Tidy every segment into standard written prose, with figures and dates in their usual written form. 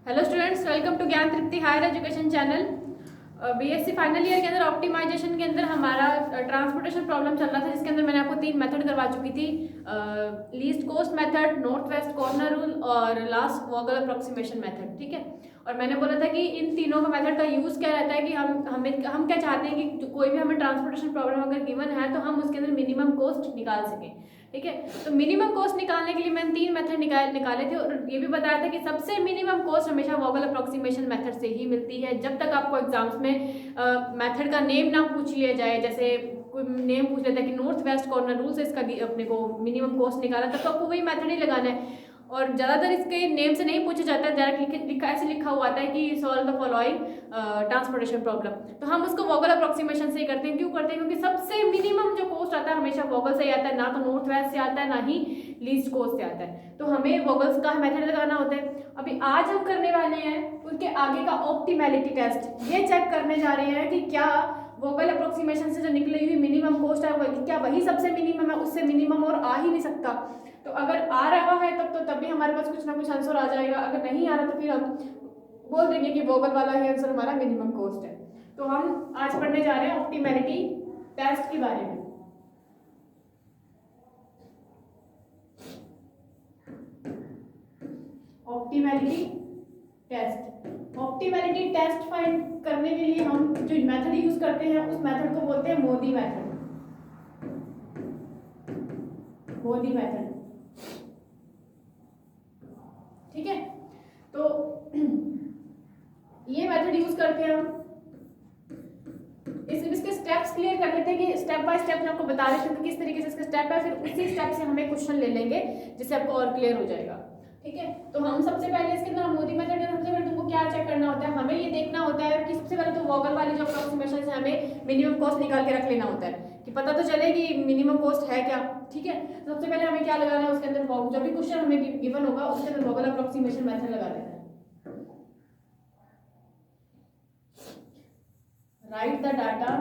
Hello students, welcome to Gyan Tripti higher education channel. BSc final year के अंदर optimisation के अंदर हमारा ट्रांसपोर्टेशन प्रॉब्लम चल रहा था, जिसके अंदर मैंने आपको 3 मेथड करवा चुकी थी। Least cost method, north west corner rule और लास्ट वोगल अप्रोक्सीमेशन मेथड। ठीक है, और मैंने बोला था कि इन तीनों का मेथड का यूज़ क्या रहता है कि हम क्या चाहते हैं कि कोई भी हमें ट्रांसपोर्टेशन प्रॉब्लम अगर गिवन है तो हम उसके अंदर मिनिमम कॉस्ट निकाल सकें। ठीक है, तो मिनिमम कॉस्ट निकालने के लिए मैंने 3 मेथड निकाले थे और ये भी बताया था कि सबसे मिनिमम कॉस्ट हमेशा वोगल अप्रोक्सीमेशन मेथड से ही मिलती है। जब तक आपको एग्जाम्स में मेथड का नेम ना पूछ लिया जाए, जैसे कोई नेम पूछ लेता है कि नॉर्थ वेस्ट कॉर्नर रूल से इसका अपने को मिनिमम कॉस्ट निकाला, तब तो आपको वही मेथड ही लगाना है। और ज़्यादातर इसके नेम से नहीं पूछा जाता है, डायरेक्ट ऐसे लिखा हुआ आता है कि solve the following transportation problem. तो हम उसको वोगल अप्रोक्सीमेशन से ही करते हैं। क्यों करते हैं? क्योंकि सबसे मिनिमम जो कॉस्ट आता है हमेशा वोगल से ही आता है, ना तो नॉर्थ वेस्ट से आता है ना ही लीस्ट कोस्ट से आता है। तो हमें वोगल्स का मेथड लगाना होता है। अभी आज हम करने वाले हैं उसके आगे का ऑप्टिमैलिटी टेस्ट। ये चेक करने जा रहे हैं कि क्या वोगल अप्रोक्सीमेशन से जो निकली हुई मिनिमम कॉस्ट है क्या वही सबसे मिनिमम है, उससे मिनिमम और आ ही नहीं सकता। तो अगर आ रहा है तब भी हमारे पास कुछ ना कुछ आंसर आ जाएगा। अगर नहीं आ रहा तो फिर हम बोल देंगे कि वोगल वाला ही आंसर हमारा मिनिमम कॉस्ट है। तो हम आज पढ़ने जा रहे हैं ऑप्टिमैलिटी टेस्ट के बारे में। Optimality test. Optimality test find करने के लिए हम जो मेथड यूज करते हैं उस मेथड को बोलते हैं मोदी मेथड। मोदी मेथड। ठीक है, तो ये मेथड यूज करके हम इसके स्टेप्स क्लियर कर लेते हैं कि स्टेप बाय स्टेप मैं आपको बता रही हूँ कि किस तरीके से इसका स्टेप है, फिर उसी स्टेप से हमें क्वेश्चन ले लेंगे जिससे आपको और क्लियर हो जाएगा। ठीक है, तो हम सबसे पहले इसके अंदर मोदी मेथड के सबसे पहले तुमको क्या चेक करना होता है, हमें ये देखना होता है कि सबसे पहले तो वोगल वाली जो अप्रोक्सीमेशन है हमें मिनिमम कॉस्ट निकाल के रख लेना होता है कि पता तो चले कि मिनिमम कॉस्ट है क्या। ठीक है, तो सबसे पहले हमें क्या लगाना है उसके अंदर, जब भी क्वेश्चन हमें गिवन होगा उसके अंदर वोगल अप्रोक्सीमेशन मेथड लगा देना है। Right the data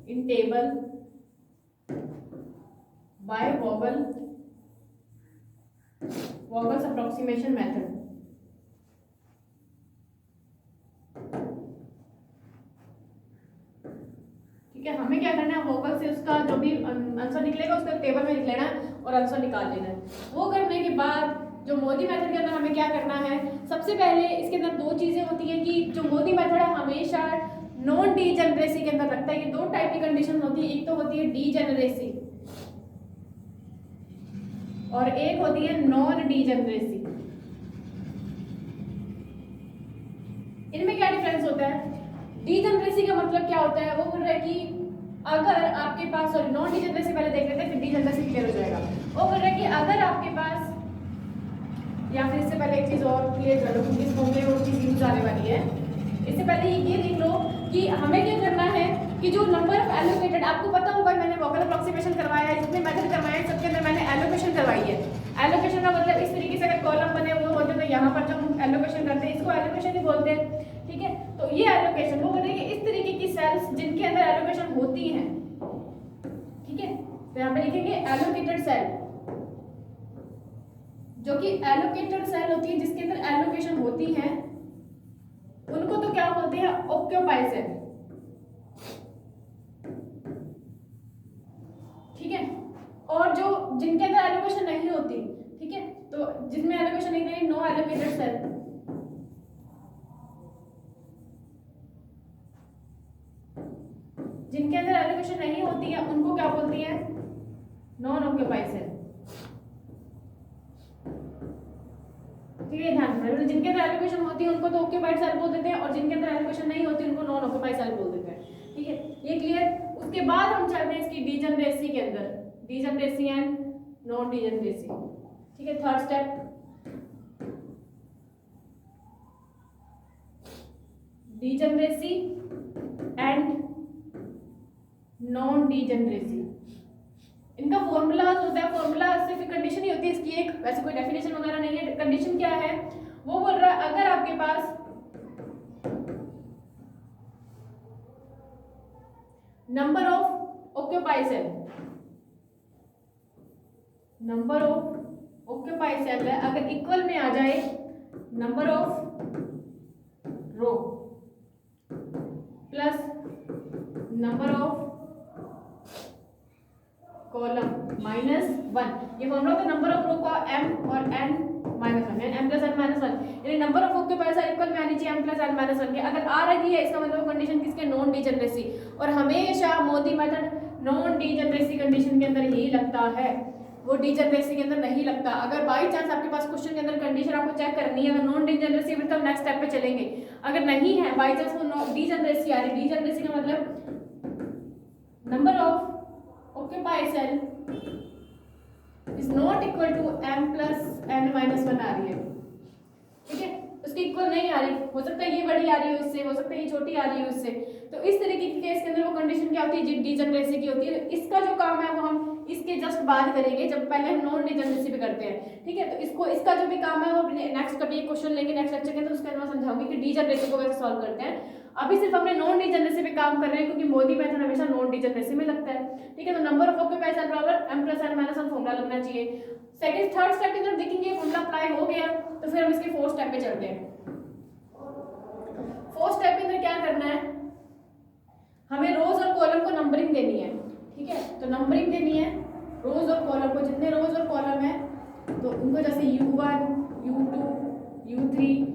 in table by Vogel's approximation method। ठीक है, हमें क्या करना है, वोगल से उसका जो भी आंसर निकलेगा उसका टेबल में लिख लेना है और आंसर निकाल लेना है। वो करने के बाद जो मोदी मेथड के अंदर हमें क्या करना है, सबसे पहले इसके अंदर दो चीजें होती है कि जो मोदी मेथड है हमेशा नॉन डीजेनरेसी के अंदर रखता है। ये दो टाइप की कंडीशन होती है, एक तो होती है डीजेनरेसी और एक होती है नॉन डीजेनरेसी। इनमें क्या डिफरेंस होता है? डीजेनरेसी का मतलब क्या होता है, वो बोल रहा है कि अगर आपके पास, सॉरी नॉन डीजेनरेसी पहले देख लेते हैं फिर डीजेनरेसी क्लियर हो जाएगा। वो बोल रहा है कि अगर आपके पास, या फिर इससे पहले एक चीज और क्लियर कर लो क्योंकि इस फॉर्म में और चीज यूज आने वाली है। इससे पहले ये देख लो कि हमें क्या करना है कि जो नंबर ऑफ एलोकेटेड, आपको पता होगा मैंने वोगल अप्रोक्सीमेशन करवाया है, जितने मेथड करवाए हैं सबके अंदर मैंने एलोकेशन करवाई है। एलोकेशन का मतलब इस तरीके से अगर कॉलम बने हुए होते तो यहाँ पर जब हम एलोकेशन करते हैं इसको एलोकेशन ही बोलते हैं। ठीक है, तो ये एलोकेशन वो बोलेंगे इस तरीके की सेल्स जिनके अंदर एलोकेशन होती है। ठीक है, तो यहाँ पे लिखेंगे एलोकेटेड सेल, जो कि एलोकेटेड सेल होती है जिसके अंदर एलोकेशन होती है उनको तो क्या बोलते हैं, ऑक्यूपाई सेल। ठीक है, और जो जिनके अंदर एलोकेशन नहीं होती, ठीक है, तो जिसमें एलोकेशन नहीं करें, नो एलोकेटेड सेल। जिनके अंदर एलोकेशन नहीं होती है उनको क्या बोलती है, नॉन ऑक्यूपाई सेल। ठीक है, ध्यान रखना, जिनके अंदर एलोकेशन होती है उनको तो ऑक्यूपाइड सेल बोल देते हैं और जिनके अंदर एलोकेशन नहीं होती उनको नॉन ऑक्यूपाइड सेल बोल देते हैं। ठीक है, ये क्लियर। उसके बाद हम चलते हैं इसकी डीजेनरेसी के अंदर, डीजेनरेसी एंड नॉन डीजेनरेसी। ठीक है, third step, degeneracy and non degeneracy. इनका फॉर्मूला होता है, फॉर्मूला सिर्फ कंडीशन ही होती है इसकी एक, वैसे कोई डेफिनेशन वगैरह नहीं है। कंडीशन क्या है, वो बोल रहा है अगर आपके पास number of occupy cell, number of occupied cell है अगर इक्वल में आ जाए number of row plus number of column -1, ये फॉर्मूला होता है नंबर ऑफ रो का m और n -1 है, m प्लस n -1, यानी number of occupied cell equal में आनी चाहिए m प्लस n -1 के। अगर आ रही है इसका मतलब कंडीशन किसके, नॉन डिजनरेसी, और हमेशा Modi method non degeneracy condition के अंदर ही लगता है, वो डिजनरेसी के अंदर नहीं लगता। अगर बाई चांस आपके पास क्वेश्चन के अंदर कंडीशन आपको चेक करनी है, अगर नॉन डिजनरेसी है तो नेक्स्ट स्टेप पे चलेंगे, अगर नहीं है बाई चांस वो डिजनरेसी आ रही, डिजनरेसी का मतलब number of occupied cell is not equal to m plus n minus 1 आ रही है, ठीक है, उसकी इक्वल नहीं आ रही, हो सकता है ये बड़ी आ रही हो इससे, हो सकता है ये छोटी आ रही हो इससे, तो इस तरीके के केस के अंदर वो कंडीशन क्या होती है, डिजनरेसी की होती है। इसका जो काम है वो हम इसके जस्ट बाद करेंगे, जब पहले हम नॉन डिजनरेसी पे करते हैं, ठीक है, तो इसको इसका जो भी काम है वो नेक्स्ट कभी क्वेश्चन लेंगे नेक्स्ट लेक्चर के अंदर, उसके अंदर समझाऊंगी कि डिजनरेसी को कैसे सॉल्व करते हैं। अभी सिर्फ हमने नॉन डिजनरेसी पे काम कर रहे हैं क्योंकि मोदी मेथड हमेशा नॉन डिजनरेसी में लगता है, ठीक है, तो नंबर ऑफ ऑक्यूपाइड सेल बराबर m plus n minus 1 formula लगना चाहिए। सेकंड थर्ड स्टेप के अंदर देखेंगे फॉर्मूला अप्लाई हो गया तो फिर हम इसके फोर्थ स्टेप पे चलते हैं। फोर्थ स्टेप के अंदर क्या करना है, हमें रोज और कॉलम को नंबरिंग देनी है, ठीक है, तो नंबरिंग देनी है रोज और कॉलम को, जितने रोज और कॉलम है तो उनको जैसे u1 u2 u3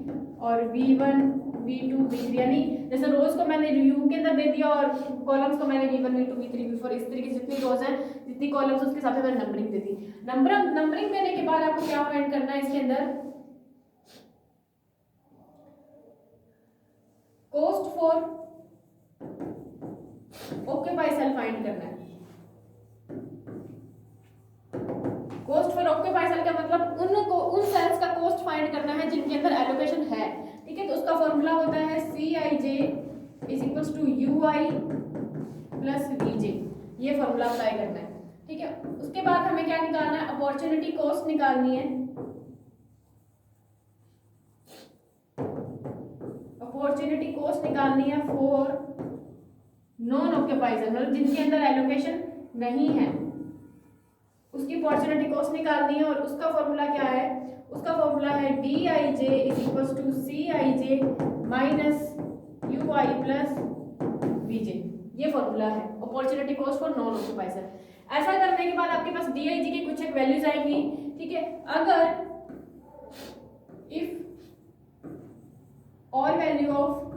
और v1 v2 v3, यानी जैसे रोज को मैंने u के अंदर दे दिया और कॉलम्स को मैंने v1 v2 v3 v4, इस तरीके से जितनी रोज हैं जितनी कॉलम्स उसके हिसाब से मैंने नंबरिंग दे दी। नंबरिंग देने के बाद आपको क्या फाइंड करना है, इसके अंदर cost for occupied cell find करना है। कॉस्ट फॉर ऑक्यूपाइड सेल का मतलब उन सेल्स का कॉस्ट फाइंड करना है जिनके अंदर एलोकेशन है, ठीक है, तो उसका फॉर्मूला होता है Cij is equals to ui plus vj, ये फॉर्मूला अप्लाई करना है, ठीक है। उसके बाद हमें क्या निकालना है, अपॉर्चुनिटी कॉस्ट निकालनी है, अपॉर्चुनिटी कॉस्ट निकालनी है फॉर नॉन ऑक्यूपाइड सेल, मतलब जिनके अंदर एलोकेशन नहीं है उसकी अपॉर्चुनिटी कॉस्ट निकालनी है, और उसका फॉर्मूला क्या है, उसका फॉर्मूला है Dij is equals to Cij minus ui plus vj, ये फॉर्मूला है opportunity cost for non occupied cell. ऐसा करने के बाद आपके पास Dij की कुछ एक वैल्यूज आएंगी, ठीक है, अगर if all value of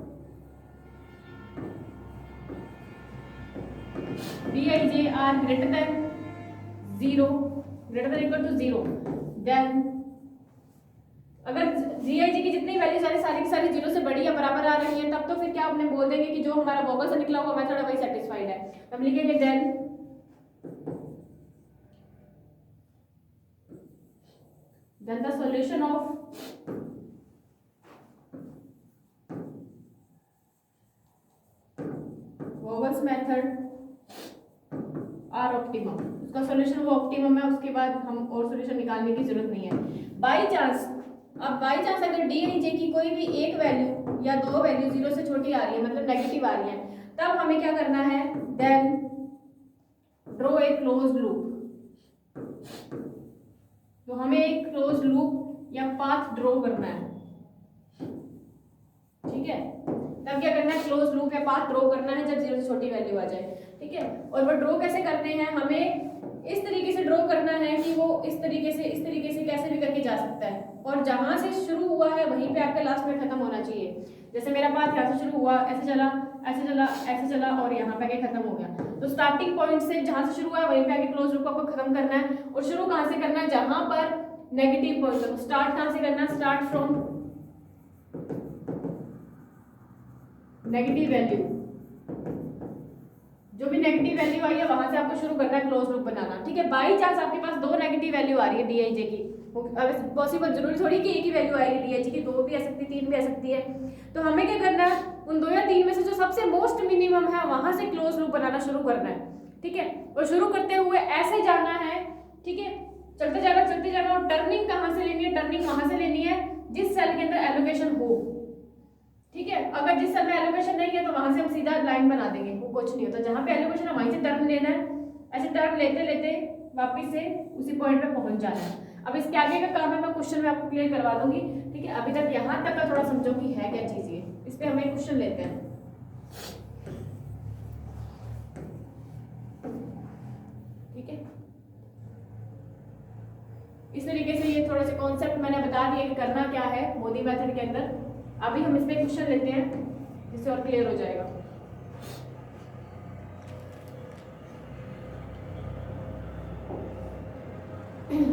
Dij are greater than 0 greater than equal to 0, then अगर Dij की जितनी वैल्यू सारी की सारी 0 से बड़ी या बराबर आ रही है तब तो फिर क्या अपने बोल देंगे कि जो हमारा वोगल से निकला हुआ मेथड है वही सेटिस्फाइड है, हम लिखेंगे then the solution of Vogel's method are optimum, उसका सॉल्यूशन वो ऑप्टिमम है, उसके बाद हम और सॉल्यूशन निकालने की जरूरत नहीं है। बाई चांस अगर Dij की कोई भी एक वैल्यू या दो वैल्यू 0 से छोटी आ रही है, मतलब नेगेटिव आ रही है, तब हमें क्या करना है, then draw a close loop, तो हमें एक क्लोज लूप या पाथ ड्रॉ करना है, ठीक है, तब क्या करना है, क्लोज लूप या पाथ ड्रॉ करना है जब 0 से छोटी वैल्यू आ जाए, ठीक है। और वो ड्रॉ कैसे करते हैं, हमें इस तरीके से ड्रॉ करना है कि वो इस तरीके से कैसे भी करके जा सकता है, और जहां से शुरू हुआ है वहीं पे आपका लास्ट में खत्म होना चाहिए। जैसे मेरा पाथ यहाँ से शुरू हुआ, ऐसे चला ऐसे चला ऐसे चला और यहाँ पे आके खत्म हो गया, तो स्टार्टिंग पॉइंट से जहां से शुरू हुआ है वहीं पे आके क्लोज लूप को खत्म करना है, और शुरू कहाँ से करना है, जहां पर नेगेटिव पॉइंट है, स्टार्ट कहाँ से करना है, स्टार्ट फ्रॉम नेगेटिव वैल्यू, जो भी नेगेटिव वैल्यू आई है वहां से आपको शुरू करना है क्लोज लूप बनाना, ठीक है। बाई चांस आपके पास दो नेगेटिव वैल्यू आ रही है Dij की, अब पॉसिबल जरूरी थोड़ी कि एक ही वैल्यू आएगी Dij की, दो भी आ सकती है, तीन भी आ सकती है, तो हमें क्या करना है, उन दो या तीन में से जो सबसे मोस्ट मिनिमम है वहां से क्लोज लूप बनाना शुरू करना है, ठीक है, और शुरू करते हुए ऐसे जाना है, ठीक है, चलते जाना, और टर्निंग कहाँ से लेनी है, टर्निंग वहां से लेनी है जिस सेल के अंदर एलोकेशन हो, ठीक है। अगर जिस सेल में एलोकेशन नहीं है तो वहां से हम सीधा लाइन बना देंगे, वो कुछ नहीं होता, जहां पे एलोकेशन है वहीं से टर्न लेना है, ऐसे टर्न लेते लेते वापिस से उसी पॉइंट पे पहुंच जाना है। अब इसके आगे का काम है मैं क्वेश्चन में आपको क्लियर करवा दूंगी, ठीक है। अभी तक यहाँ तक का थोड़ा समझो कि है क्या चीज़ ये। इस पे हम एक क्वेश्चन लेते हैं, ठीक है। इस तरीके से ये थोड़े से कॉन्सेप्ट मैंने बता दिए कि करना क्या है मोदी मेथड के अंदर। अभी हम इस पे क्वेश्चन लेते हैं जिससे और क्लियर हो जाएगा।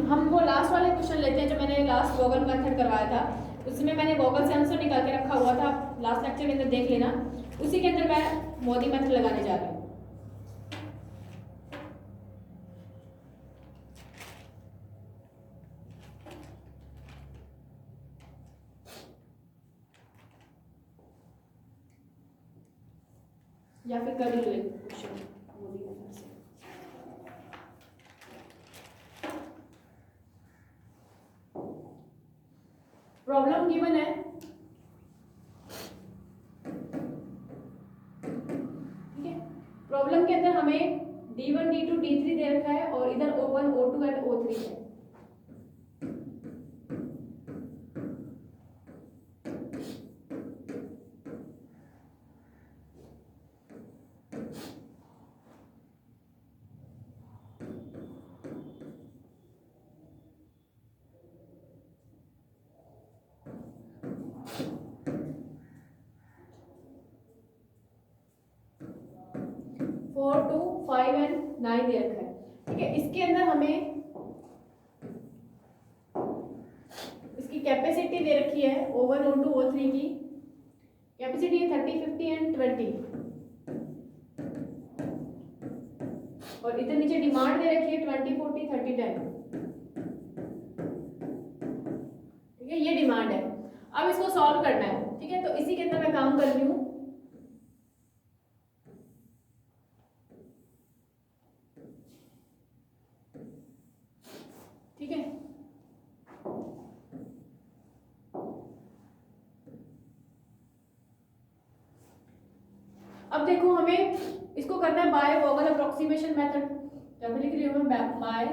हम वो लास्ट वाले क्वेश्चन लेते हैं जो मैंने लास्ट गॉगल मेथड करवाया था, उसमें मैंने गॉगल से आंसर निकाल के रखा हुआ था, लास्ट लेक्चर के अंदर देख लेना। उसी के अंदर मैं मोदी मेथड लगाने जा रही हूँ। या फिर कर लो एक क्वेश्चन मोदी मेथड से। प्रॉब्लम गिवन है, ठीक है। प्रॉब्लम के अंदर हमें D1 D2 D3 दे रखा है और इधर O1 O2 एंड O3 है। फोर 2 5 एंड 9 दे रखा है, ठीक है। इसके अंदर हमें इसकी कैपेसिटी दे रखी है O1 O2 O3 की कैपेसिटी है 30 50 एंड 20, और इधर नीचे डिमांड दे रखी है 20 40 30 10, ठीक है। ये डिमांड है। अब इसको सॉल्व करना है, ठीक है। तो इसी के अंदर मैं काम कर रही हूँ। ठीक है, अब देखो हमें इसको करना है बाय वोगल अप्रोक्सीमेशन मेथड। जब लिख रही हूँ मैं बाय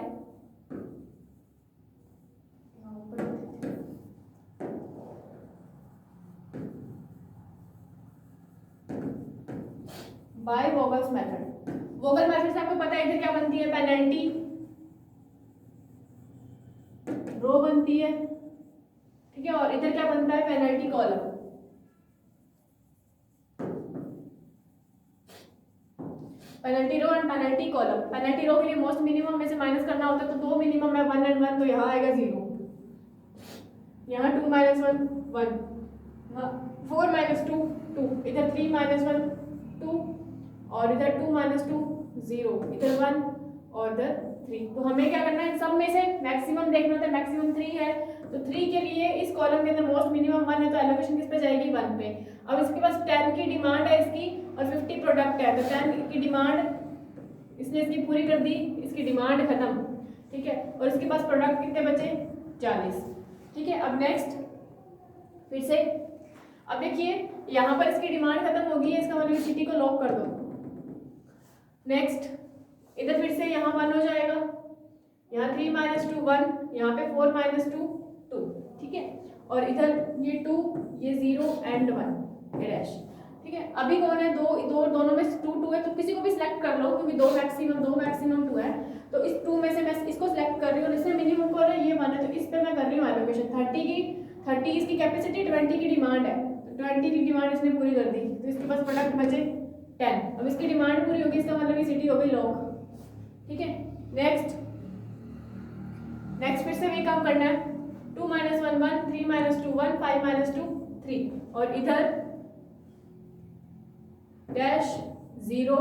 बाय वोगल्स मेथड। वोगल मेथड से आपको पता है इधर क्या बनती है, पेनल्टी रो बनती है, ठीक है। और इधर क्या बनता है, penalty column. Penalty row and penalty column. Penalty row के लिए मोस्ट मिनिमम में से माइनस करना होता है तो दो मिनिमम है 1 एंड 1, तो यहाँ आएगा 0, यहाँ 2 माइनस 1 1, 4 माइनस 2 2, इधर 3 माइनस 1 2, और इधर 2 माइनस 2 0, इधर 1 और इधर 3। तो हमें क्या करना है, सब में से मैक्सिमम देखना होता है। मैक्सिमम 3 है तो 3 के लिए इस कॉलम के अंदर मोस्ट मिनिमम 1 है तो एलोकेशन किस पे जाएगी, 1 पे। अब इसके पास 10 की डिमांड है इसकी और 50 प्रोडक्ट है, तो 10 की डिमांड इसने इसकी पूरी कर दी, इसकी डिमांड खत्म, ठीक है। और इसके पास प्रोडक्ट कितने बचे, 40, ठीक है। अब नेक्स्ट फिर से अब देखिए यहाँ पर इसकी डिमांड खत्म होगी है, इसका मतलब सिटी को लॉक कर दो। नेक्स्ट इधर फिर से यहाँ 1 हो जाएगा, यहाँ 3 माइनस 2 1, यहाँ पे 4 माइनस 2 2, ठीक है। और इधर ये 2 ये 0 एंड 1 ये डैश, ठीक है। अभी कौन है, दोनों में 2 2 है तो किसी को भी सिलेक्ट कर लो क्योंकि दो मैक्सिमम 2 है। तो इस 2 में से मैं इसको सिलेक्ट कर रही हूँ, इसमें मिनिमम कौन है, ये 1 है, तो इस पे मैं कर रही हूँ एलोकेशन। 30 इसकी कैपेसिटी, 20 की डिमांड है, 20 की डिमांड इसने पूरी कर दी तो इसके पास प्रोडक्ट बचे 10। अब इसकी डिमांड पूरी होगी, इसका मतलब ये सिटी हो गई लॉक, ठीक है। नेक्स्ट फिर से वही काम करना है, 2 माइनस 1 1, 3 माइनस 2 1, 5 माइनस 2 3, और इधर डैश 0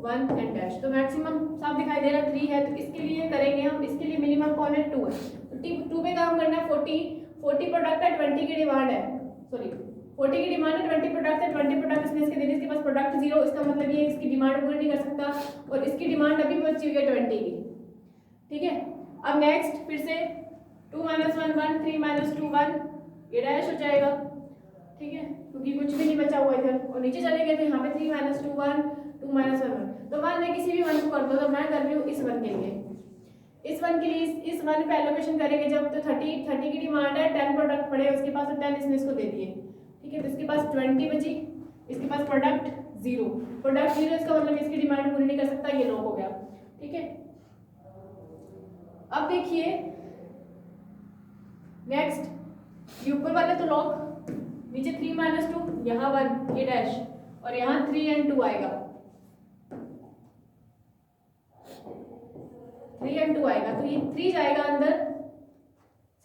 1 एंड डैश। तो मैक्सिमम साफ दिखाई दे रहा है 3 है, तो इसके लिए करेंगे हम, इसके लिए मिनिमम कौन है, 2 है, तो 2 पे काम करना है। 40 प्रोडक्ट है, 20 की डिमांड है, सॉरी 40 की डिमांड है, 20 प्रोडक्ट है, 20 प्रोडक्ट इसने इसके देने, इसके पास प्रोडक्ट 0, इसका मतलब ये इसकी डिमांड पूरी नहीं कर सकता, और इसकी डिमांड अभी बची हुई है 20 की, ठीक है। अब नेक्स्ट फिर से 2 माइनस 1 1, 3 माइनस 2 1, ये डैश हो जाएगा, ठीक है, क्योंकि कुछ भी नहीं बचा हुआ इधर, और नीचे चले गए थे यहाँ पे 3 माइनस 2 1, 2 माइनस 1 1, तो 1 में किसी भी 1 को कर दो, तो मैं कर रही हूँ इस 1 के लिए। इस वन के लिए इस वन पे एलोकेशन करेंगे जब, तो 30 की डिमांड है, 10 प्रोडक्ट पड़े उसके पास, तो 10 इसने इसको दे दिए, ठीक है। तो इसके पास 20 बची, इसके पास प्रोडक्ट 0, प्रोडक्ट 0, इसका मतलब इसकी डिमांड पूरी नहीं कर सकता, ये लॉक हो गया, ठीक है। अब देखिए नेक्स्ट, ये ऊपर वाले तो लॉक, नीचे 3 - 2, यहाँ 1, ये डैश, और यहाँ 3 and 2 आएगा, 3 and 2 आएगा, तो ये 3 जाएगा अंदर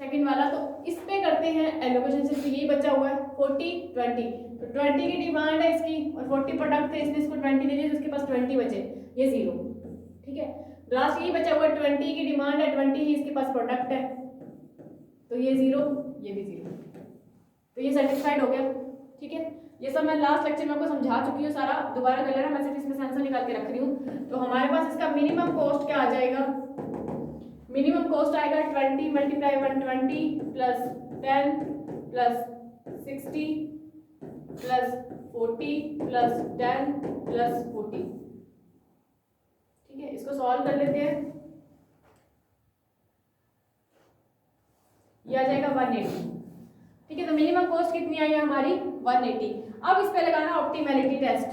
सेकंड वाला। तो इस पे करते हैं एलोकेशन, सिर्फ यही बचा हुआ है 40 20, तो 20 की डिमांड है इसकी और 40 प्रोडक्ट थे, इसने इसको 20 दे दिया, तो इसके पास 20 बचे, ये 0, ठीक है। लास्ट यही बचा हुआ है, 20 की डिमांड है, 20 ही इसके पास प्रोडक्ट है, तो ये 0, ये भी 0, तो ये सेटिस्फाइड हो गया, ठीक है। ये सब मैं लास्ट लेक्चर में आपको समझा चुकी हूँ सारा, दोबारा कर लेना, मैं सिर्फ इसमें आंसर निकाल के रख रही हूँ। तो हमारे पास इसका मिनिमम कॉस्ट क्या आ जाएगा, मिनिमम कॉस्ट आएगा 20 × 120 plus 10 plus 60 plus 40 plus 10 plus 40, ठीक है। इसको सॉल्व कर लेते हैं, ये आ जाएगा 180, ठीक है। तो मिनिमम कॉस्ट कितनी आई है हमारी 180। अब इस पे लगाना ऑप्टिमैलिटी टेस्ट,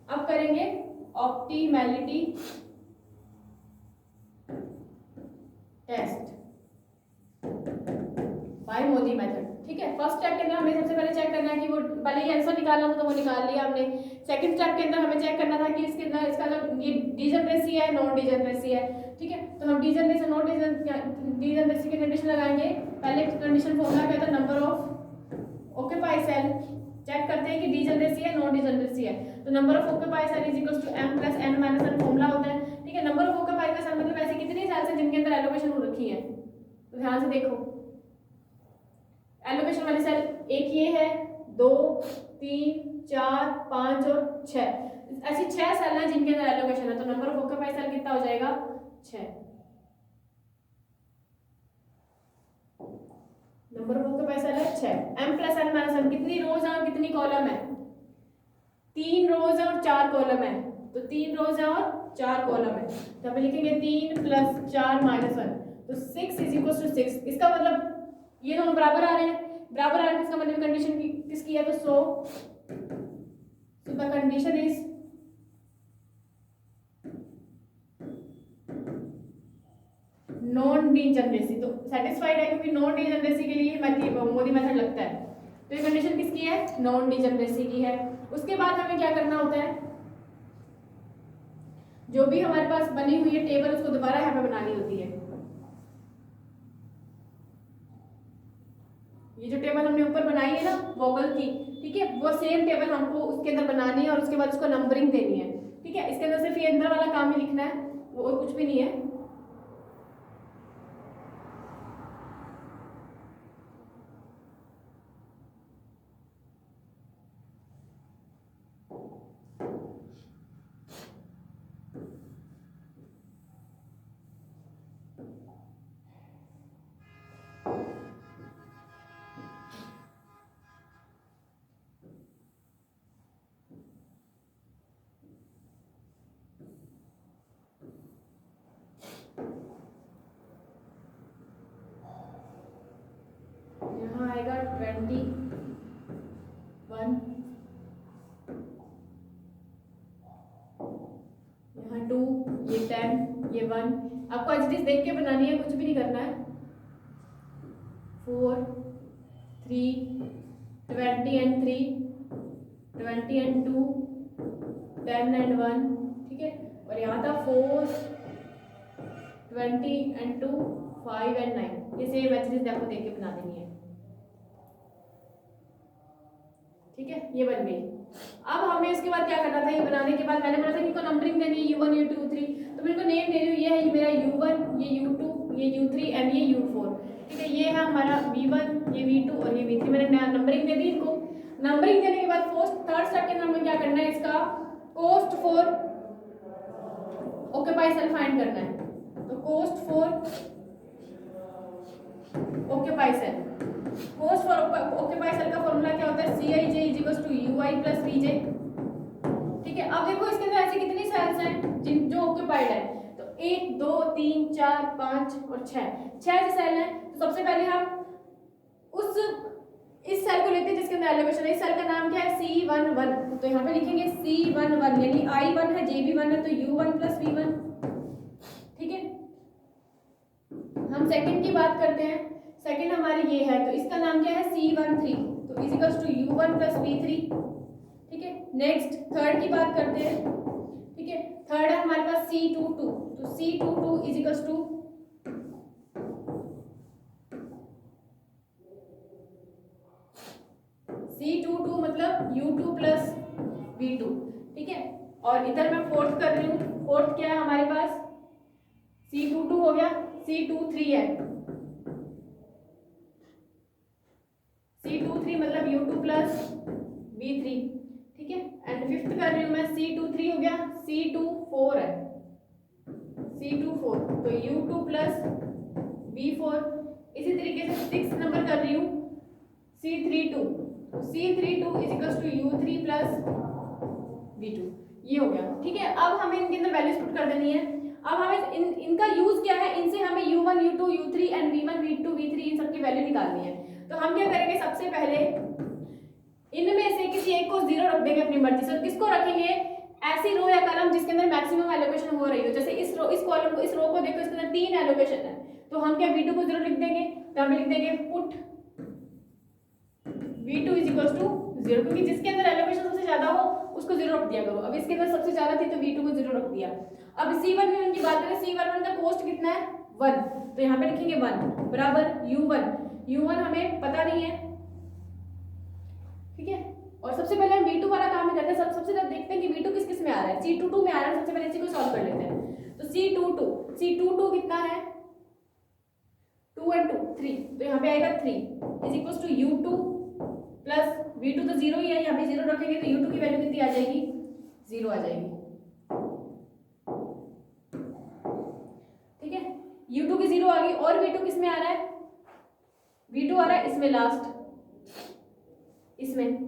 अब करेंगे optimality test by MODI method, ठीक है। फर्स्ट स्टेप के अंदर हमें सबसे पहले चेक करना है कि वो पहले ही आंसर निकालना था, तो वो निकाल लिया हमने। सेकंड स्टेप के अंदर हमें चेक करना था कि इसके अंदर इसका जो ये डिजनरेसी है नॉन डिजनरेसी है, ठीक है। तो हम डिजनरेसी नॉन डिजनरेसी की कंडीशन लगाएंगे। पहले कंडीशन फॉर्मूला क्या था, number of occupy cell, check करते हैं कि डिजनरेसी है नॉन डिजनरेसी है, तो number of occupy cell is equal to m + n - 1 formula होता है, ठीक है। नंबर ऑफ ऑक्यूपाई का सेल मतलब ऐसे कितनी सेल्स हैं जिनके अंदर एलोकेशन हो रखी है, तो ध्यान से देखो, एलोकेशन वाले सेल एक ये है, 2 3 4 5 और 6, ऐसी 6 सेल हैं जिनके अंदर एलोकेशन है, तो नंबर ऑफ ऑक्यूपाई सेल कितना हो जाएगा 6, नंबर ऑफ ऑक्यूपाई सेल है 6, m + n - 1, कितनी रोज है और कितनी कॉलम है, 3 रोज है और 4 कॉलम है, तो 3 रोज है और 4 कॉलम है, तो हम लिखेंगे 3 + 4 - 1, तो 6 = 6। इसका मतलब ये दोनों बराबर आ रहे हैं, बराबर आ रहे हैं, इसका मतलब कंडीशन किसकी है, तो so the condition is non degeneracy, तो सेटिस्फाइड है, क्योंकि नॉन डिजनरेसी के लिए मोदी मेथड लगता है, तो ये कंडीशन किसकी है, नॉन डिजनरेसी की है। उसके बाद हमें क्या करना होता है, जो भी हमारे पास बनी हुई है टेबल उसको दोबारा यहाँ पे बनानी होती है। ये जो टेबल हमने ऊपर बनाई है ना वोकल की, ठीक है, वो सेम टेबल हमको उसके अंदर बनानी है और उसके बाद उसको नंबरिंग देनी है, ठीक है। इसके अंदर सिर्फ ये अंदर वाला काम ही लिखना है, वो और कुछ भी नहीं है। यहाँ आएगा 21, यहाँ 2, ये 10, ये 1, आपको एज इट इज देख के बनानी है, कुछ भी नहीं करना है। 4 3 20 and 3 20 and 2 10 and 1, ठीक है। और यहाँ था 4 20 and 2 5 and 9, ये सेम एज इट इज आपको देख के बना देनी है, ठीक है। ये बन गई। अब हमें उसके बाद क्या करना था, ये बनाने के बाद मैंने बोला था कि इनको नंबरिंग देनी है, U1 U2 3, तो मैं इनको नेम दे रही हूँ, ये है मेरा U1, ये U2, ये U3 एंड ये U4, ठीक है। ये है हमारा V1, ये V2 और ये V3, मैंने नंबरिंग दे दी इनको। नंबरिंग देने के बाद थर्ड स्टेप के अंदर हमें क्या करना है, इसका cost for occupy cell find करना है, तो cost for occupy cell, cost for occupied cell का फॉर्मूला क्या होता है, C I J is equal to U I plus V J. ठीक है, अब देखो इसके अंदर ऐसी कितनी सेल्स हैं जिन जो ऑक्यूपाइड है, तो 1 2 3 4 5 और 6 ऐसे सेल हैं। तो सबसे पहले हम इस सेल को लेते हैं जिसके अंदर एलोकेशन है। इस सेल का नाम क्या है, C11। तो यहाँ पे लिखेंगे C11 यानी I1 है, J भी 1 है, तो U1 प्लस V1। ठीक है, हम सेकंड की बात करते हैं। सेकंड हमारी ये है, तो इसका नाम क्या है, C13, तो is equal to U1 plus V3। ठीक है, नेक्स्ट थर्ड की बात करते हैं। ठीक है, थर्ड है हमारे पास C22, तो C22 is equal to C22 मतलब U2 प्लस V2। ठीक है, और इधर मैं फोर्थ कर रही हूँ। फोर्थ क्या है हमारे पास, C22 हो गया, C23 है, C23 मतलब U2 प्लस V3। ठीक है, एंड फिफ्थ कर रही हूँ मैं, C23 हो गया, C24 है, C24 तो U2 प्लस V4। इसी तरीके से सिक्स नंबर कर रही हूँ, C32, तो C32 is equal to U3 plus V2। ये हो गया। ठीक है, अब हमें इनके अंदर वैल्यूज पुट कर देनी है। अब हमें इनका यूज क्या है, इनसे हमें U1 U2 U3 and V1 V2 V3 इन सबकी वैल्यू निकालनी है। तो हम क्या करेंगे, सबसे पहले इनमें से किसी एक को 0 रख देंगे अपनी मर्जी से। किसको रखेंगे, ऐसी रो या कॉलम जिसके अंदर मैक्सिमम एलोकेशन हो रही हो। जैसे इस कॉलम को, इस रो को देखो, इसके अंदर 3 एलोकेशन है, तो हम क्या V2 को 0 लिख देंगे। तो हम लिख देंगे put V2 is equal to 0, क्योंकि जिसके अंदर एलोकेशन सबसे ज्यादा हो उसको 0 रख दिया करो। अब इसके अंदर सबसे ज्यादा थी तो V2 को 0 रख दिया। अब C11 की बात करें, C11 का कोस्ट कितना है, 1, तो यहाँ पे लिखेंगे 1 बराबर U1 हमें पता नहीं है। ठीक है, और सबसे पहले हम V2 वाला काम करते हैं। सबसे पहले देखते हैं कि V2 किस में आ रहा है, C22 में आ रहा है। सबसे पहले इसी को सॉल्व कर लेते हैं। तो C22 कितना है, 2 और 2 3, तो यहाँ पे आएगा 3 is equal to U2 plus V2 तो 0 ही है, यहाँ पे 0 रखेंगे तो U2 की वैल्यू कितनी आ जाएगी, 0 आ जाएगी। ठीक है, U2 की 0 आ गई। और V2 किस में आ रहा है, V2 आ रहा है इसमें लास्ट, इसमें,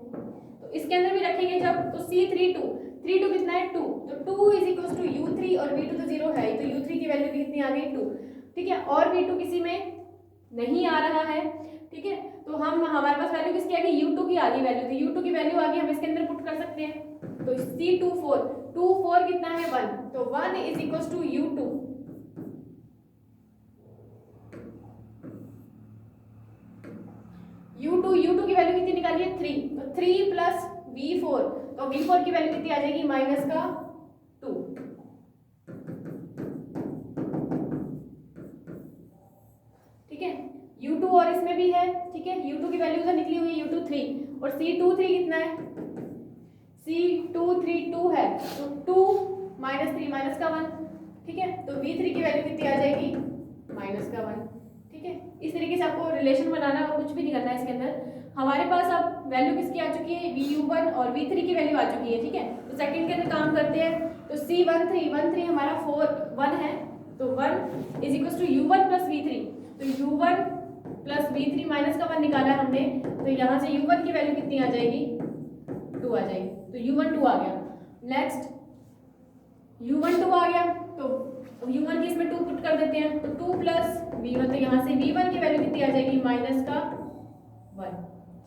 तो इसके अंदर भी रखेंगे जब, तो C32 कितना है, 2, तो 2 इज इक्वल टू U3 और V2 तो 0 है, तो U3 की वैल्यू कितनी आ गई, 2। ठीक है, और V2 किसी में नहीं आ रहा है। ठीक है, तो हम हमारे पास वैल्यू किसकी आ गई, U2 की आ गई वैल्यू, तो U2 की वैल्यू आ गई, हम इसके अंदर पुट कर सकते हैं। तो C24 कितना है, 1, तो 1 इज इक्वल टू U2 की वैल्यू कितनी निकाली है, 3, तो 3 प्लस V4, तो V4 की वैल्यू कितनी आ जाएगी, माइनस का 2। ठीक है, U2 और इसमें भी है। ठीक है, U2 की वैल्यू तो निकली हुई है, U2 3, और C23 कितना है, C23 2 है, तो 2 माइनस 3 माइनस का 1। ठीक है, तो V3 की वैल्यू कितनी आ जाएगी, माइनस का 1। ठीक है, इस तरीके से आपको रिलेशन बनाना और कुछ भी नहीं करना है इसके अंदर। हमारे पास अब वैल्यू किसकी आ चुकी है, VU1 और V3 की वैल्यू आ चुकी है। ठीक है, तो सेकंड के अंदर काम करते हैं। तो C13 हमारा 1 है, तो 1 is equal to U1 plus V3, तो U1 प्लस V3 माइनस का 1 निकाला है हमने, तो यहाँ से U1 की वैल्यू कितनी आ जाएगी, 2 आ जाएगी, तो U1 2 आ गया। नेक्स्ट U1 2 आ गया, तो U1 की इसमें 2 पुट कर देते हैं, तो 2 प्लस V1, तो यहाँ से V1 की वैल्यू कितनी आ जाएगी, माइनस का 1।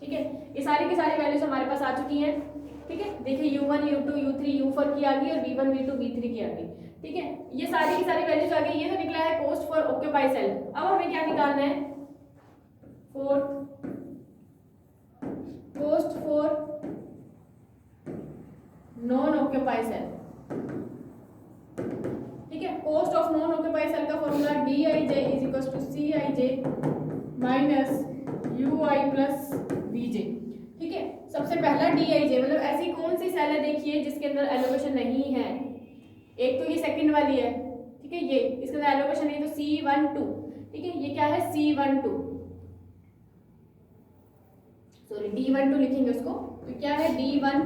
ठीक है, ये सारी की सारी वैल्यूज हमारे पास आ चुकी हैं। ठीक है, देखिए U1 U2 U3 U4 की आ गई और V1 V2 V3 की आ गई। ठीक है, ये सारी की सारी वैल्यूज आ गई। ये तो निकला है कोस्ट फॉर ऑक्यूपाइड सेल। अब हमें क्या निकालना है, cost for non occupied cell. ठीक है, cost of non occupied cell का formula DIJ is equal to CIJ minus UI plus VJ। ठीक है, सबसे पहला DIJ मतलब ऐसी कौन सी सेल है, देखिए जिसके अंदर एलोकेशन नहीं है। एक तो ये सेकंड वाली है। ठीक है, ये इसके अंदर एलोकेशन नहीं, तो C12। ठीक है, ये क्या है, C12, सॉरी D12 लिखेंगे उसको, तो क्या है D12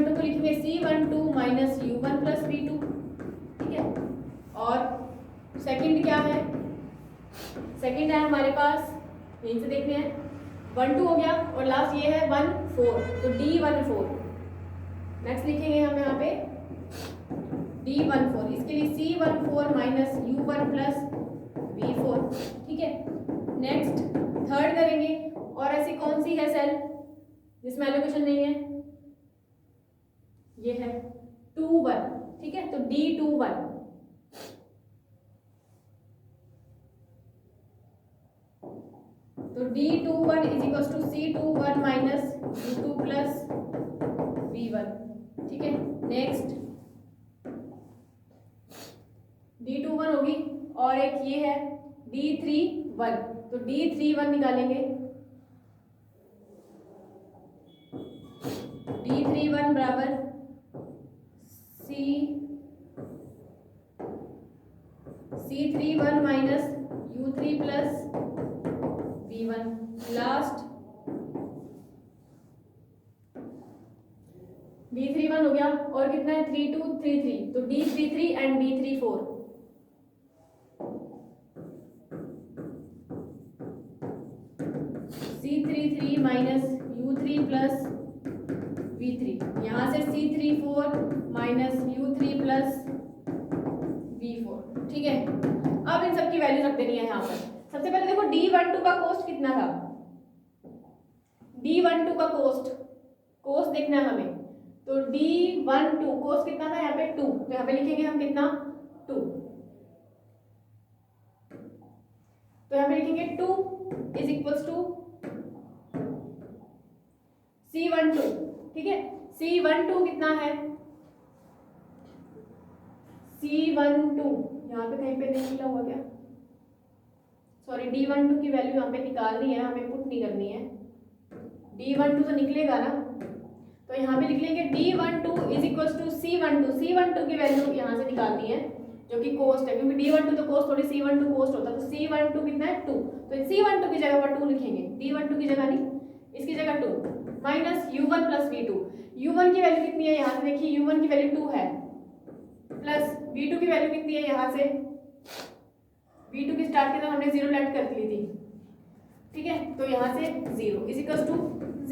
को लिखेंगे C12 minus U1 plus V2। ठीक है, और सेकंड क्या है, सेकंड है हमारे पास, यहीं से देखते हैं, 1 2 हो गया और लास्ट ये है 1 4, तो D14। नेक्स्ट लिखेंगे हम यहाँ पे D14, इसके लिए C14 minus U1 plus V4। ठीक है, नेक्स्ट थर्ड करेंगे। और ऐसी कौन सी है सेल जिसमें एलोकेशन नहीं है? ये है 2 1। ठीक है, तो D21, तो D21 is equal to C21 minus U2 plus V1। ठीक है, नेक्स्ट D21 होगी और एक ये है D31, तो D31 निकालेंगे। D31 बराबर C31 minus U3 plus V1। Last D31 हो गया और कितना है 3 2 3 3, तो D33 and D34। C33 minus U3 plus V3, यहाँ से C34 minus U3 plus V4। ठीक है, अब इन सब की वैल्यू रख देनी है यहाँ पर। सबसे पहले देखो D12 का कॉस्ट कितना था? D12 का कॉस्ट देखना है हमें, तो D12 कॉस्ट कितना था यहाँ पे 2, तो यहाँ पे लिखेंगे हम कितना 2, तो यहाँ पे लिखेंगे 2 इज इक्वल्स टू C12। ठीक है, C12 कितना है? C12 यहाँ पे कहीं पे नहीं लिखा हुआ क्या? सॉरी, D12 की वैल्यू यहाँ पे निकालनी है, हमें पुट नहीं करनी है। D12 तो निकलेगा ना, तो यहाँ पे लिख लेंगे D12 is equal to C12। C12 की वैल्यू यहाँ से निकालनी है जो कि कॉस्ट है, क्योंकि D12 तो कॉस्ट थोड़ी C12 कॉस्ट होता है, तो C12 कितना है 2, तो C12 की जगह पर 2 लिखेंगे, D12 की जगह नहीं, इसकी जगह 2 minus U1 plus V2। U1 की वैल्यू कितनी है? यहाँ से देखिए U1 की वैल्यू 2 है, प्लस V2 की वैल्यू कितनी है? यहाँ से V2 की स्टार्ट के साथ हमने 0 लेट कर ली थी। ठीक है, तो यहाँ से 0 इज इक्वल टू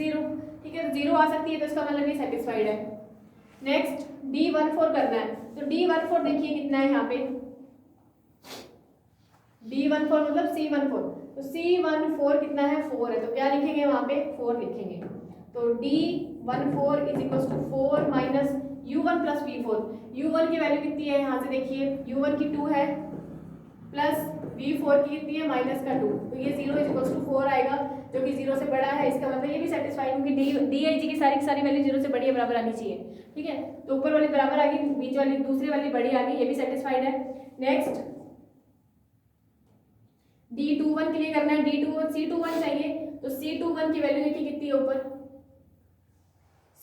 0। ठीक है, तो 0 आ सकती है, तो इसका मतलब ये सेटिस्फाइड है। नेक्स्ट D14 करना है, तो D14 देखिए कितना है यहाँ पे, D14 मतलब C14, तो C14 कितना है 4 है, तो क्या लिखेंगे वहाँ पे 4 लिखेंगे, तो D14 is equal to 4 minus U1 plus V4। U1 की वैल्यू कितनी है? यहाँ से देखिए U1 की 2 है, प्लस V4 की कितनी है? माइनस का 2, तो ये 0 इज इक्वल टू 4 आएगा, जो कि 0 से बड़ा है। इसका मतलब ये भी सेटिस्फाइड, क्योंकि DIG की सारी वैल्यू 0 से बड़ी या बराबर आनी चाहिए। ठीक है, तो ऊपर वाली बराबर आ गई, बीच वाली दूसरी वाली बड़ी आ गई, ये भी सेटिस्फाइड है। नेक्स्ट D21 के लिए करना है, C21 चाहिए, तो C21 की वैल्यू देखिए कितनी है ऊपर,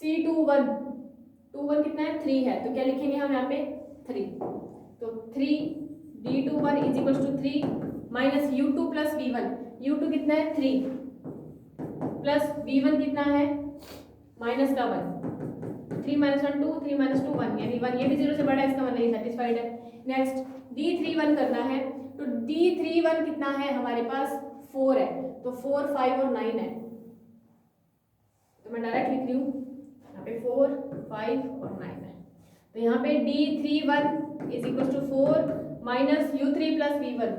C21 कितना है 3 है, तो क्या लिखेंगे हम यहाँ पे 3, तो 3 D21 is equal to 3 minus U2 plus V1। U2 कितना है 3 प्लस V1 कितना है माइनस का 1, 3 माइनस 1 2, 3 माइनस 2 1, यानी 1, ये भी 0 से बड़ा है, इसका मतलब ये सेटिस्फाइड है। नेक्स्ट D31 करना है, तो D31 कितना है हमारे पास 4 है, तो 4 5 और 9 है, तो मैं डायरेक्ट लिख रही हूँ यहाँ पे 4 5 और 9 है, तो यहाँ पे D31 is equal to 4 minus U3 plus V1।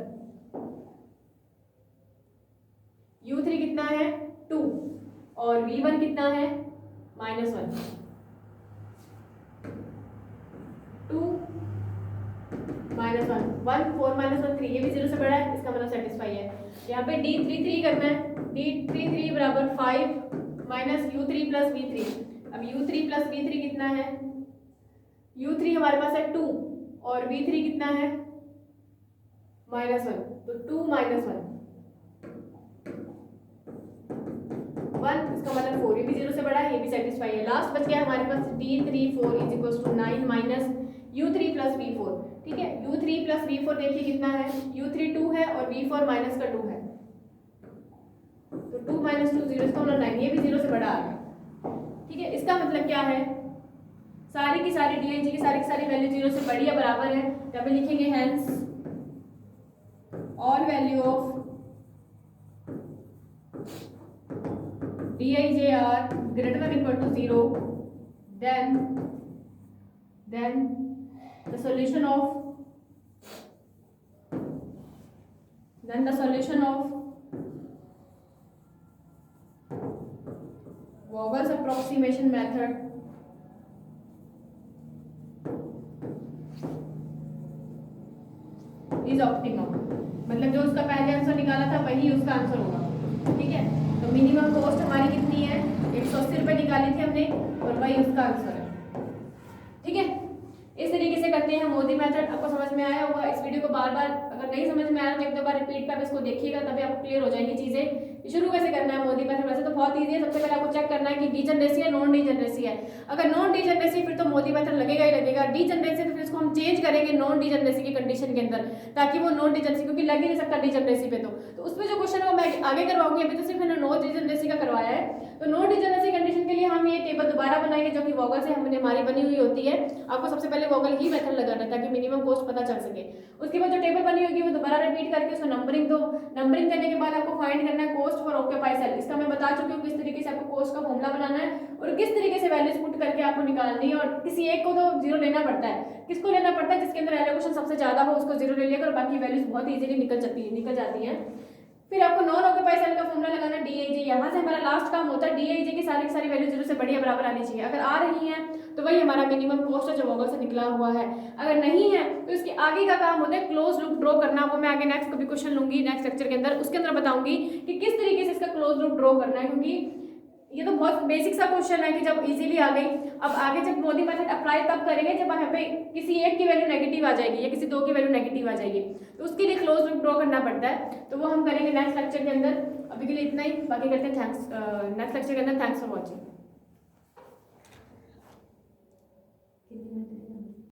U3 कितना है 2 और V1 कितना है माइनस 1, 2 माइनस 1 4 माइनस 1 3, ये भी 0 से बड़ा है, इसका मतलब सेटिस्फाई है। यहाँ पे D33 करना है, D33 बराबर 5 माइनस U3 प्लस V3। अब U3 प्लस V3 कितना है? U3 हमारे पास है 2 और V3 कितना है माइनस 1, तो 2 माइनस 1, इसका मतलब 4, ये भी 0 से बड़ा है, ये भी सेटिस्फाई है। लास्ट बच गया हमारे पास D34 is equal to 9 minus U3 plus V4। ठीक है, U3 प्लस V4 देखिए कितना है, U3 2 है और V4 माइनस का 2 है, तो 2 माइनस 2 0, इसका मतलब 9, ये भी 0 से बड़ा आ गया। ठीक है, इसका मतलब क्या है, सारी की सारी DIG की सारी वैल्यू 0 से बड़ी या बराबर है, यहाँ पे लिखेंगे hence all value of R greater than equal to 0, then the solution of Vogel's approximation method is optimum, मतलब जो उसका पहले आंसर निकाला था वही उसका आंसर होगा। ठीक है, तो मिनिमम कॉस्ट हमारी कितनी है, 180 रुपये निकाली थी हमने और वही उसका आंसर है। ठीक है, इस तरीके से करते हैं मोदी मेथड। आपको समझ में आया होगा। इस वीडियो को बार बार अगर नहीं समझ में आया तो एक दो बार रिपीट पे आप इसको देखिएगा, तभी आपको क्लियर हो जाएंगी चीजें। शुरू कैसे करना है मोदी मेथड, वैसे तो बहुत ईजी है। सबसे पहले आपको चेक करना है कि डीजनरेसी है नॉन डीजनरेसी है। अगर नॉन डीजनरेसी फिर तो मोदी मेथड लगेगा ही लगेगा। डीजनरेसी तो फिर इसको हम चेंज करेंगे नॉन डीजनरेसी की कंडीशन के अंदर, ताकि वो नॉन डीजनरेसी, क्योंकि लग ही नहीं सकता डीजनरेसी पे। तो उसमें जो क्वेश्चन है वो मैं आगे करवाऊंगी, अभी तो सिर्फ मैंने नॉन डीजनरेसी का करवाया है। तो नॉन डीजनरेसी कंडीशन के लिए हम ये टेबल दोबारा बनाएंगे जो कि वोगल से हमने हमारी बनी हुई होती है। आपको सबसे पहले वोगल ही मेथड लगाना है ताकि मिनिमम कॉस्ट पता चल सके। उसके बाद जो टेबल बनी होगी वो दोबारा रिपीट करके उसको नंबरिंग दो। नंबरिंग करने के बाद आपको फाइंड करना है कॉस्ट फॉर ऑक्यूपाइड सेल। इसका मैं बता चुकी हूँ किस तरीके से आपको कॉस्ट का फॉर्मूला बनाना है और किस तरीके से वैल्यूज पुट करके आपको निकालनी है। और किसी एक को तो जीरो लेना पड़ता है। किसको लेना पड़ता है, जिसके अंदर एलोकेशन सबसे ज्यादा हो उसको जीरो ले लिया और बाकी वैल्यूज बहुत इजीली निकल जाती हैं। फिर आपको नॉन ऑक्यूपाइड सेल का फॉर्मूला लगाना है DIJ। यहाँ से हमारा लास्ट काम होता है DIJ की सारी वैल्यू जीरो से बढ़िया बराबर आनी चाहिए। अगर आ रही हैं तो वही हमारा मिनिमम कॉस्ट है जो वोगल से निकला हुआ है। अगर नहीं है तो इसके आगे का काम होता है क्लोज लूप ड्रॉ करना। वो मैं आगे नेक्स्ट कभी क्वेश्चन लूंगी नेक्स्ट लेक्चर के अंदर, उसके अंदर बताऊंगी कि किस तरीके से इसका क्लोज लूप ड्रॉ करना है, क्योंकि ये तो बहुत बेसिक सा क्वेश्चन है कि जब इजीली आ गई। अब आगे जब मोदी मेथड अप्लाई तब करेंगे जब यहाँ पे किसी एक की वैल्यू नेगेटिव आ जाएगी या किसी दो की वैल्यू नेगेटिव आ जाएगी, तो उसके लिए क्लोज लूप ड्रॉ करना पड़ता है। तो वो हम करेंगे नेक्स्ट लेक्चर के अंदर। अभी के लिए इतना ही, बाकी करते हैं थैंक्स नेक्स्ट लेक्चर के अंदर। Thanks for watching.